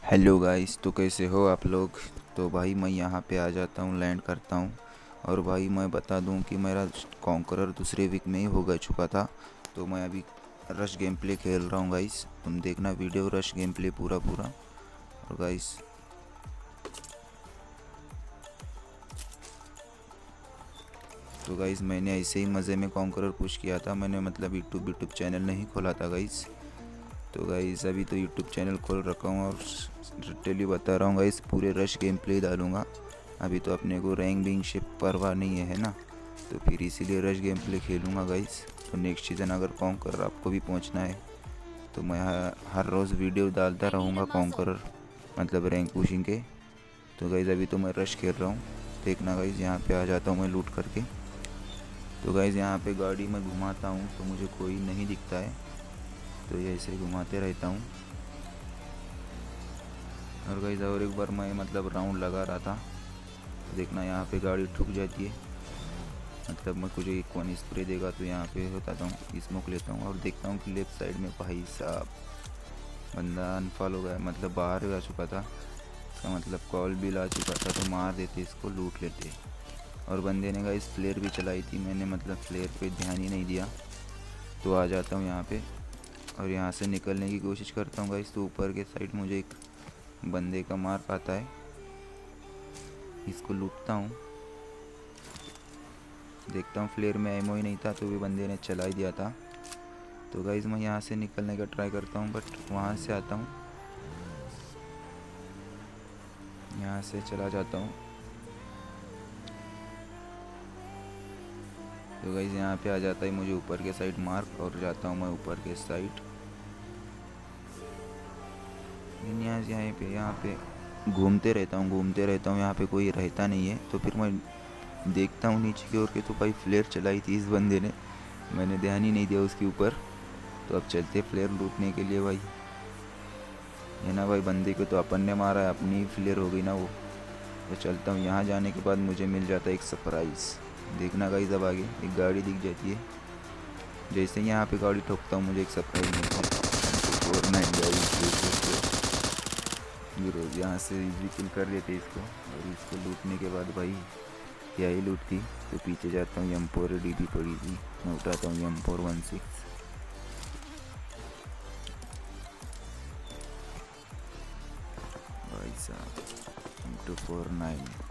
Hello guys, तो कैसे हो आप लोग। तो भाई मैं यहाँ पे आ जाता हूँ, लैंड करता हूँ। और भाई मैं बता दूँ कि मेरा कॉन्करर दूसरे वीक में ही हो गया चुका था। तो मैं अभी रश गेम प्ले खेल रहा हूँ गाइस, तुम देखना वीडियो रश गेम प्ले पूरा पूरा। और गाइस तो गाइस मैंने ऐसे ही मज़े में कॉन्करर पुश किया था। मैंने मतलब यूट्यूब चैनल नहीं खोला था गाइस। तो गाइस अभी तो यूट्यूब चैनल खोल रखा हूँ और डिटेली बता रहा हूँ गाइस, पूरे रश गेम प्ले डालूँगा। अभी तो अपने को रैंक बिंग शिप परवाह नहीं है ना, तो फिर इसीलिए रश गेम प्ले खेलूँगा गाइस। तो नेक्स्ट सीज़न अगर कॉन्करर आपको भी पहुँचना है तो मैं हर रोज़ वीडियो डालता रहूँगा कॉन्करर मतलब रैंक पुशिंग के। तो गाइस अभी तो मैं रश खेल रहा हूँ, देखना गाइस। यहाँ पे आ जाता हूँ मैं लूट करके। तो गाइस यहाँ पे गाड़ी में घुमाता हूँ तो मुझे कोई नहीं दिखता है, तो ये ऐसे घुमाते रहता हूँ। और गाइस और एक बार मैं मतलब राउंड लगा रहा था, तो देखना यहाँ पे गाड़ी ठुक जाती है। मतलब मैं कुछ एक वन स्प्रे देगा तो यहाँ पे होता हूँ, स्मोक लेता हूँ और देखता हूँ कि लेफ्ट साइड में भाई साहब बंदा अनफॉल हो गया, मतलब बाहर आ चुका था। इसका मतलब कॉल भी ला चुका था, तो मार देते इसको, लूट लेते। और बंदे ने गाइस फ्लेयर भी चलाई थी, मैंने मतलब फ्लेयर पे ध्यान ही नहीं दिया। तो आ जाता हूँ यहाँ पे और यहाँ से निकलने की कोशिश करता हूँ गाइस। तो ऊपर के साइड मुझे एक बंदे का मार पाता है, इसको लूटता हूँ। देखता हूँ फ्लेयर में एमओ ही नहीं था, तो भी बंदे ने चला ही दिया था। तो गाइस मैं यहाँ से निकलने का ट्राई करता हूँ, बट वहाँ से आता हूँ, यहाँ से चला जाता हूँ। तो गाइस यहाँ पे आ जाता है मुझे ऊपर के साइड मार्क, और जाता हूँ मैं ऊपर के साइड। यहाँ पे घूमते रहता हूँ, यहाँ पे कोई रहता नहीं है। तो फिर मैं देखता हूँ नीचे की ओर के, तो भाई फ्लेयर चलाई थी इस बंदे ने, मैंने ध्यान ही नहीं दिया उसके ऊपर। तो अब चलते फ्लेयर लूटने के लिए भाई, है ना भाई। बंदे को तो अपन ने मारा है, अपनी फ्लेयर हो गई ना वो। तो चलता हूँ, यहाँ जाने के बाद मुझे मिल जाता है एक सरप्राइज़। देखना गाइस अब आगे एक गाड़ी दिख जाती है, जैसे ही यहाँ पे गाड़ी ठोकता हूँ मुझे एक सरप्राइज़ मिलता है। और नाइन गाइस रोज़ यहाँ से इजी किल कर लेते इसको। और इसको लूटने के बाद भाई क्या ही लूट थी। तो पीछे जाता हूँ, M4 डीपी पड़ी थी, मैं उठाता हूँ M416। भाई साहब M249।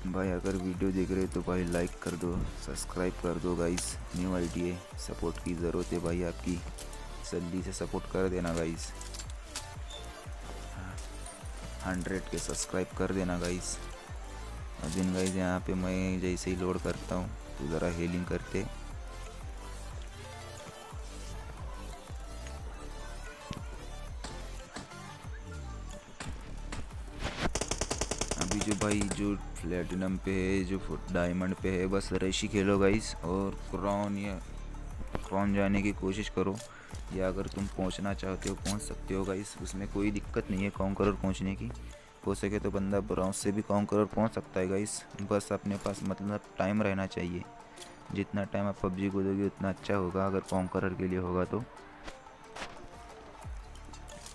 भाई अगर वीडियो देख रहे हो तो भाई लाइक कर दो, सब्सक्राइब कर दो गाइस। न्यू आईडी है, सपोर्ट की ज़रूरत है भाई आपकी, जल्दी से सपोर्ट कर देना गाइस। 100 के सब्सक्राइब कर देना गाइस। अभी गाइस यहाँ पे मैं जैसे ही लोड करता हूँ तो ज़रा हीलिंग करते। अभी जो भाई जो प्लेटिनम पे है, जो डायमंड पे है, बस रैशी खेलो गाइस। और क्राउन जाने की कोशिश करो, या अगर तुम पहुंचना चाहते हो पहुंच सकते हो गाइस, उसमें कोई दिक्कत नहीं है कॉन्करर पहुंचने की। हो सके तो बंदा ब्राउन्स से भी कॉन्करर पहुंच सकता है गाइस, बस अपने पास मतलब टाइम रहना चाहिए। जितना टाइम आप पबजी को दोगे उतना अच्छा होगा, अगर कॉन्करर के लिए होगा तो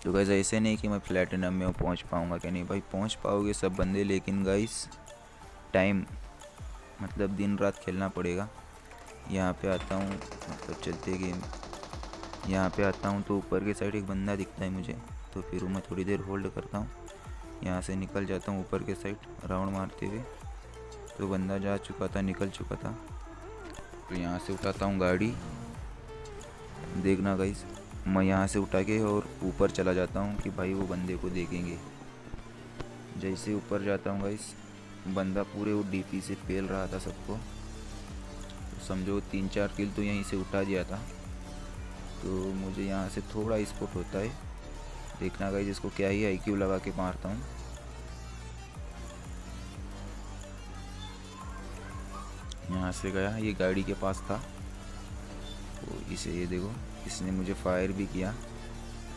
गाइस ऐसे नहीं कि मैं प्लेटिनम में पहुंच पाऊंगा क्या, नहीं भाई पहुंच पाओगे सब बंदे, लेकिन गाइस टाइम मतलब दिन रात खेलना पड़ेगा। यहाँ पे आता हूँ, मतलब चलते गेम यहाँ पे आता हूँ तो ऊपर के साइड एक बंदा दिखता है मुझे, तो फिर मैं थोड़ी देर होल्ड करता हूँ, यहाँ से निकल जाता हूँ ऊपर के साइड राउंड मारते हुए। तो बंदा जा चुका था, निकल चुका था। तो यहाँ से उठाता हूँ गाड़ी, देखना गाइस मैं यहाँ से उठा के और ऊपर चला जाता हूँ कि भाई वो बंदे को देखेंगे। जैसे ऊपर जाता हूँ गाइस, बंदा पूरे वो डीपी से पेल रहा था सबको, तो समझो 3-4 किल तो यहीं से उठा दिया था। तो मुझे यहाँ से थोड़ा स्पॉट होता है, देखना गाइस इसको क्या ही आईक्यू लगा के मारता हूँ। यहाँ से गया, ये गाड़ी के पास था, तो इसे ये देखो इसने मुझे फायर भी किया।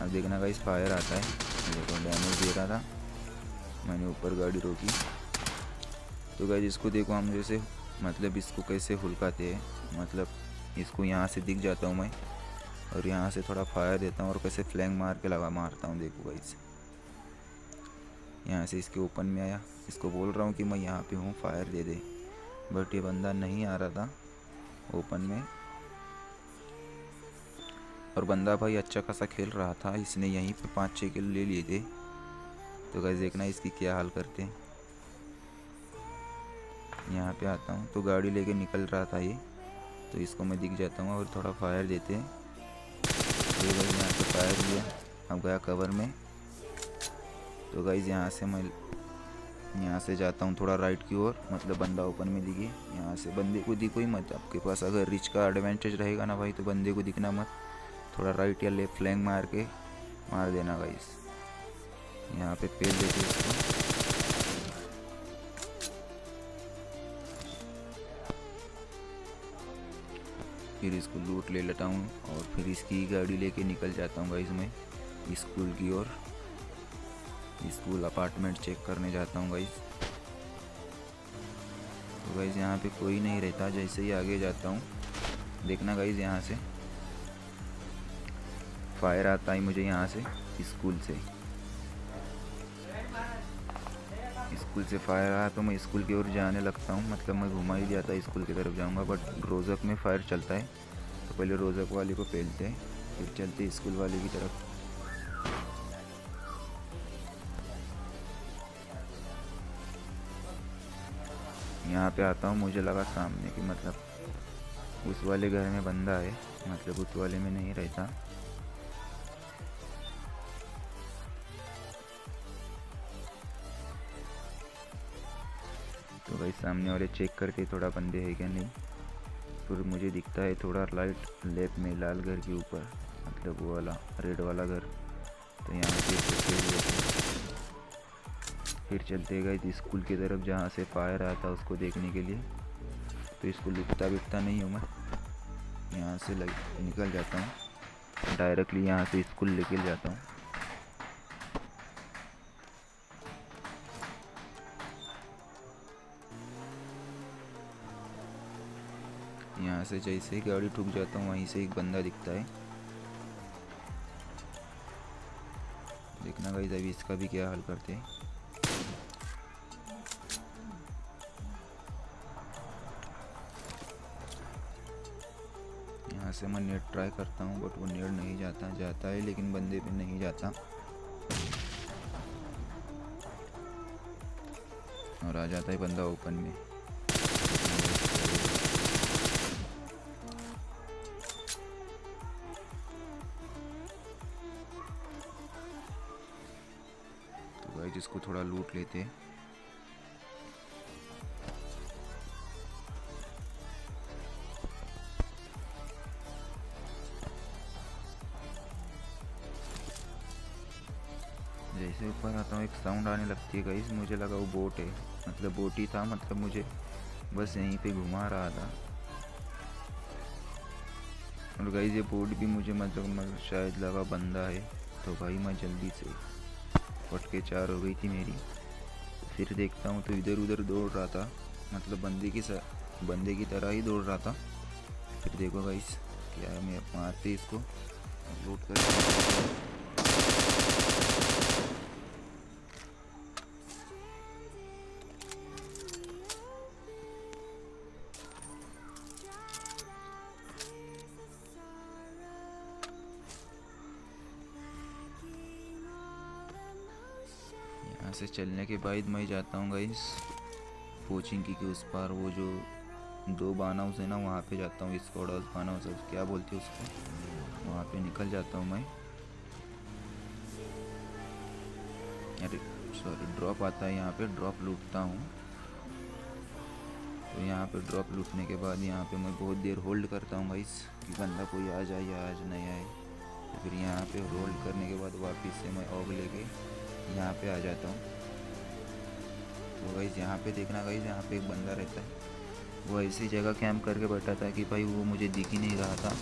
अब देखना गाइस फायर आता है, देखो डैमेज दे रहा था, मैंने ऊपर गाड़ी रोकी। तो गाइस इसको देखो हम जैसे मतलब इसको कैसे हुलकाते हैं, मतलब इसको यहाँ से दिख जाता हूँ मैं और यहाँ से थोड़ा फायर देता हूँ और कैसे फ्लैंक मार के मारता हूँ। देखो गाइस, यहाँ से इसके ओपन में आया, इसको बोल रहा हूँ कि मैं यहाँ पे हूँ, फायर दे दे, बट ये बंदा नहीं आ रहा था ओपन में। और बंदा भाई अच्छा खासा खेल रहा था, इसने यहीं पे 5-6 किल ले लिए थे। तो गाइस देखना इसकी क्या हाल करते हैं। यहाँ पे आता हूँ तो गाड़ी लेके निकल रहा था ये, तो इसको मैं दिख जाता हूँ और थोड़ा फायर देते हैं। तो गाइस यहाँ पे फायर दिया, अब गया कवर में। तो गाइस यहाँ से मैं यहाँ से जाता हूँ थोड़ा राइट की ओर, मतलब बंदा ओपन में दिखे। यहाँ से बंदे को दिखो ही मत, आपके पास अगर रिच का एडवांटेज रहेगा ना भाई तो बंदे को दिखना मत, थोड़ा राइट या लेफ्ट फ्लैंक मार के मार देना गाइस। यहाँ पे पेल देते इसको, फिर इसको लूट ले लेता हूँ और फिर इसकी गाड़ी लेके निकल जाता हूँ गाइस मैं स्कूल की ओर। स्कूल अपार्टमेंट चेक करने जाता हूँ गाइस। तो गाइस यहाँ पे कोई नहीं रहता, जैसे ही आगे जाता हूँ देखना गाइस यहाँ से फायर आता है मुझे, यहाँ से स्कूल से फायर आया तो मैं स्कूल की ओर जाने लगता हूँ, मतलब मैं घुमा ही जाता स्कूल की तरफ जाऊँगा, बट रोज़क में फायर चलता है तो पहले रोज़क वाले को पेलते हैं फिर चलते स्कूल वाले की तरफ। यहाँ पे आता हूँ, मुझे लगा सामने कि मतलब उस वाले घर में बंदा है, मतलब उस वाले में नहीं रहता। तो भाई सामने वाले चेक करके थोड़ा बंदे है क्या नहीं। फिर मुझे दिखता है थोड़ा लाइट लेफ्ट में लाल घर के ऊपर, मतलब वो वाला रेड वाला घर। तो यहाँ पे फिर चलते गए स्कूल की तरफ जहाँ से फायर आया था उसको देखने के लिए। तो इसको लुटता बिकता नहीं हूँ मैं, यहाँ से निकल जाता हूँ डायरेक्टली, यहाँ से स्कूल निकल जाता हूँ। यहाँ से जैसे ही गाड़ी ठुक जाता हूँ वहीं से एक बंदा दिखता है, देखना गाइस अभी इसका भी क्या हाल करते हैं। यहाँ से मैं नेट ट्राई करता हूँ बट वो नेट नहीं जाता है लेकिन बंदे पे नहीं जाता और आ जाता है बंदा ओपन में। तो भाई जिसको थोड़ा लूट लेते हैं। जैसे ऊपर आता हूँ एक साउंड आने लगती है गाइस, मुझे लगा वो बोट है, मतलब बोट ही था, मतलब मुझे बस यहीं पे घुमा रहा था। और गाइस ये बोट भी मुझे मतलब शायद लगा बंदा है, तो भाई मैं जल्दी से फट के 4 हो गई थी मेरी। फिर देखता हूँ तो इधर उधर दौड़ रहा था, मतलब बंदे की तरह ही दौड़ रहा था। फिर देखो गाइस क्या है, मैं मारते इसको लूट कर। यहाँ से चलने के बाद मैं जाता हूँ गाइस कोचिंग की उस पार, वो जो 2 बान हाउस है ना वहाँ पे जाता हूँ, स्क्वाड हाउस बान हाउस क्या बोलते हैं उसको, वहाँ पे निकल जाता हूँ मैं। अरे सॉरी, ड्रॉप आता है यहाँ पे, ड्रॉप लूटता हूँ। तो यहाँ पे ड्रॉप लूटने के बाद यहाँ पे मैं बहुत देर होल्ड करता हूँ गाइस कि बंदा कोई आ जाए या आज नहीं आए। तो फिर यहाँ पे होल्ड करने के बाद वापस से मैं ऑग लेके यहाँ पे आ जाता हूँ। तो गाइस यहाँ पे देखना गाइस, यहाँ पे एक बंदा रहता है, वो ऐसी जगह कैंप करके बैठा था कि भाई वो मुझे दिख ही नहीं रहा था।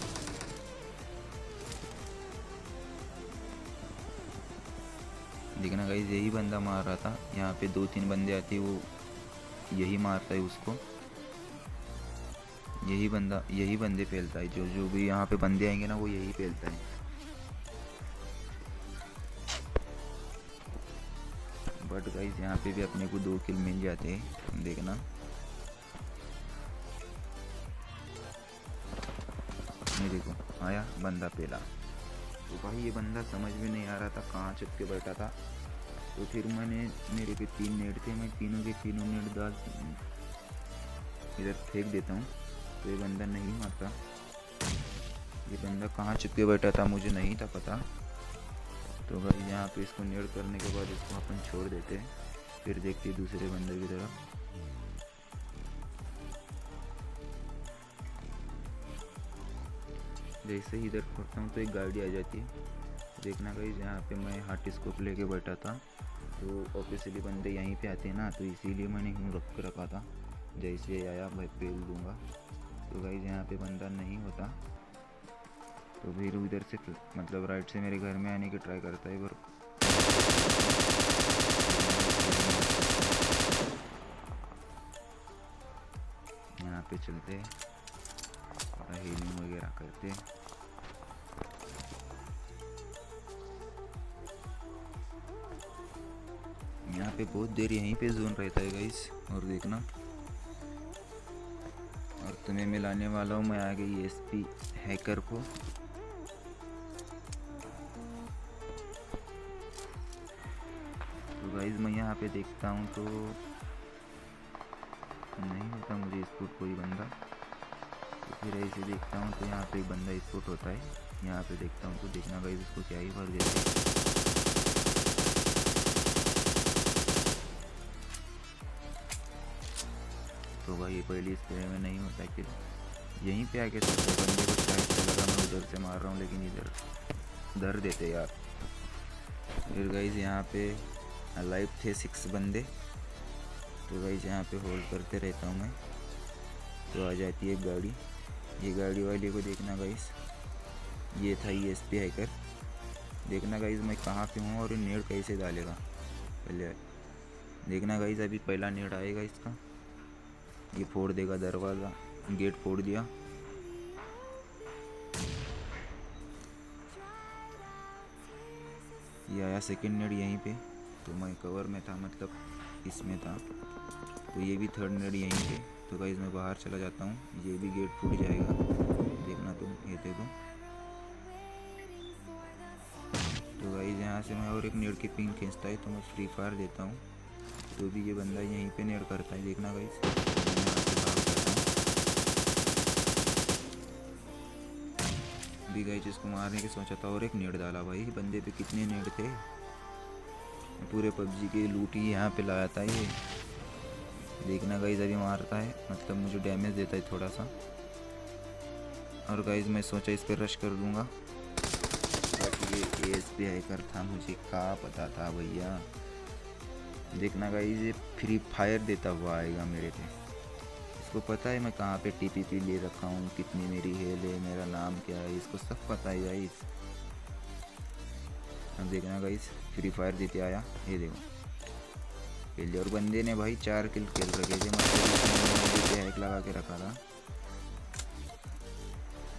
देखना गाइस यही बंदा मार रहा था, यहाँ पे 2-3 बंदे आते वो यही मारता है उसको। यही बंदे फैलता है, जो जो भी यहाँ पे बंदे आएंगे ना वो यही फैलता है। बट गाइस यहाँ पे भी अपने को 2 किल मिल जाते हैं, देखना। ये देखो आया बंदा पहला। तो भाई ये बंदा समझ में नहीं आ रहा था कहाँ छुप के बैठा था, तो फिर मेरे पे 3 नेट थे, मैं तीनों के तीनों नेट डाल इधर फेंक देता हूँ, तो ये बंदा नहीं मरता। ये बंदा कहाँ छुप के बैठा था मुझे नहीं था पता। तो भाई यहाँ पे इसको नेट करने के बाद इसको अपन छोड़ देते हैं, फिर देखते हैं दूसरे बंदे की तरफ। जैसे ही इधर पहुँचता हूँ तो एक गाड़ी आ जाती है, देखना गाइस यहाँ पे मैं हार्ट स्कोप लेके बैठा था, तो ऑब्वियसली बंदे यहीं पे आते हैं ना, तो इसीलिए मैंने यूँ रख के रखा था, जैसे आया भाई पेल दूंगा। तो गाइस यहाँ पे बंदा नहीं होता, तो फिर उधर से मतलब राइट से मेरे घर में आने की ट्राई करता है, पर यहाँ पे चलते हीलिंग वगैरह करते। यहाँ पे बहुत देर यहीं पे जोन रहता है गाइस, और देखना। और तुम्हें मिलाने वाला हूँ मैं आगे ESP हैकर को। तो गाइस मैं यहाँ पे देखता हूँ तो नहीं होता मुझे स्पॉट कोई बंदा, तो फिर ऐसे देखता हूँ तो यहाँ पे एक बंदा स्पॉट होता है। यहाँ पे देखता हूँ तो देखना गाइस उसको क्या ही भर देता है। तो भाई पहली स्प्रे में नहीं होता कि यहीं पे आके सोचा बंदे को शायद से लगा मैं उधर से मार रहा हूँ, लेकिन इधर डर देते यार। फिर गाइस यहाँ पे लाइव थे 6 बंदे, तो गाइस यहाँ पे होल्ड करते रहता हूँ मैं। तो आ जाती है गाड़ी, ये गाड़ी वाले को देखना गाइस, ये था ESP हैकर। देखना गाइस मैं कहाँ पे हूँ और नेट कैसे डालेगा पहले देखना गाइस। अभी पहला नेट आएगा इसका, ये फोड़ देगा दरवाज़ा, गेट फोड़ दिया। ये आया सेकंड नेट यहीं पे, तो मैं कवर में था मतलब इसमें था, तो ये भी थर्ड नेट यहीं पे। तो गाइस मैं बाहर चला जाता हूँ, ये भी गेट फूट जाएगा, देखना तुम, ये देखो। तो गाइस यहाँ से मैं और एक नेट की पिंग खींचता है, तो मैं फ्री फायर देता हूँ, तो भी ये बंदा यहीं पे नेट करता है, देखना गाइस। भी गाइस इसको मारने की सोचा था और एक नेट डाला, भाई बंदे पे कितने नेट थे, पूरे PUBG के लूट ही यहाँ पे लाया था ये। देखना गाइस अभी मारता है, मतलब मुझे डैमेज देता है थोड़ा सा, और गाइस मैं सोचा इस पर रश कर दूंगा, बाकी ये ESP हैकर था, मुझे क्या पता था भैया। देखना गाइस ये फ्री फायर देता हुआ आएगा मेरे पे, इसको पता है मैं कहाँ पे TPP ले रखा हूँ, कितनी मेरी हेल है, मेरा नाम क्या है, इसको सब पता है गाइस। अब देखना गाइस फ्री फायर देते आया, ये देखो खेल। और बंदे ने भाई 4 किल खेल रखे थे, मतलब हैक लगा के रखा था।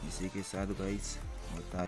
इसी के साथ गाइस होता